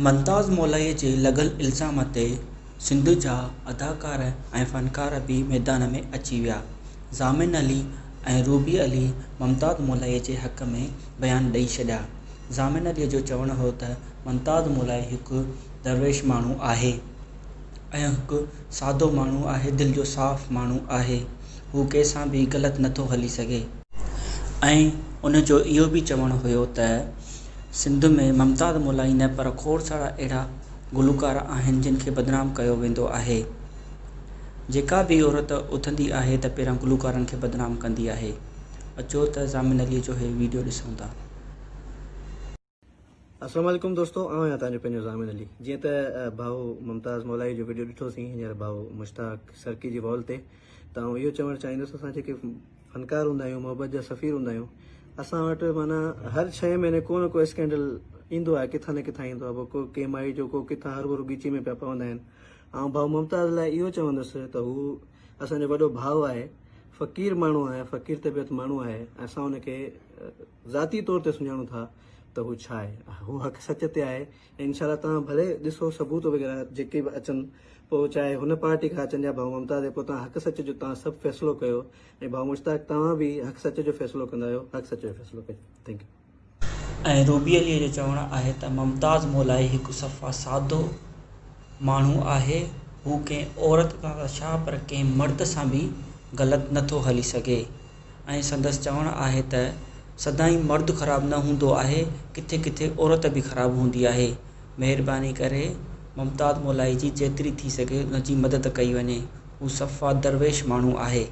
मुमताज़ मौलवी जे लॻल इल्ज़ाम ते सिंध जा अदाकार ऐं फ़नकार बि मैदान में अची विया। ज़ामिन अली ऐं रूबी अली मुमताज़ मौलवी जे हक़ में बयान ॾेई छॾिया। ज़ामिन अलीअ जो चवणु हो त मुमताज़ मौलवी हिकु दरवेश माण्हू आहे ऐं हिकु सादो माण्हू आहे, दिलि जो साफ़ माण्हू आहे, हू कंहिंसां बि ग़लति नथो हली सघे। ऐं उन जो इहो बि चवणु हुयो त सिंध में मुमताज़ मौलवी न पर खोड़ सारा अहिड़ा गुलकार आहिनि जिन खे बदनाम कयो वेंदो आहे। जेका बि औरत उथंदी आहे त पहिरां गुलकारनि खे बदनाम कंदी आहे। अचो त ज़ामिन अलीअ जो हे वीडियो ॾिसूं था। अस्सलाम वालेकुम दोस्तों, आहियां तव्हांजो पंहिंजो ज़ामिन अली। जीअं त भाउ मुमताज़ मौलवी जो वीडियो ॾिठोसीं हींअर भाउ मुश्ताक सरकी जी वॉल ते, त आउं इहो चवणु चाहींदुसि, असां जेके फ़नकार हूंदा आहियूं, मोहबत जा सफ़ीर हूंदा आहियूं, असां वटि माना हर शइ में को न को स्कैंडल ईंदो आहे, किथां न किथां ईंदो आहे। पोइ को कंहिं माई जो को किथां हर भरू ॻीची में पिया पवंदा आहिनि। ऐं भाउ मुमताज़ लाइ इहो चवंदुसि त हू असांजो वॾो भाउ आहे, फ़क़ीर माण्हू आहे, फ़क़ीर तबियत माण्हू आहे। असां हुनखे ज़ाती तौर ते सुञाणूं था त हू छा आहे, हू हक़ सच ते आहे। ऐं इनशाला तव्हां भले ॾिसो सबूत वग़ैरह जेके बि अचनि, पोइ चाहे हुन पार्टी खां अचनि या भाउ मुमताज़, पोइ तव्हां हक़ सच जो तव्हां सभु फ़ैसिलो कयो। ऐं भाउ मुश्ताक तव्हां बि हक़ सच जो फ़ैसिलो कंदा आहियो, हक़ सच जो फ़ैसिलो कयो। Thank U. ऐं रूबी अलीअ जो चवणु आहे त मुमताज़ मौलवी हिकु सफ़ा सादो माण्हू आहे, हू कंहिं औरत खां छा पर कंहिं मर्द सां बि ग़लति नथो हली सघे। ऐं संदसि चवणु आहे त सदाईं मर्द ख़राबु न हूंदो आहे, किथे किथे औरत बि ख़राबु हूंदी आहे। महिरबानी करे मुमताज़ मौलवी जी जेतिरी थी सघे उन जी मदद कई वञे। हू सफ़ा दरवेश माण्हू आहे।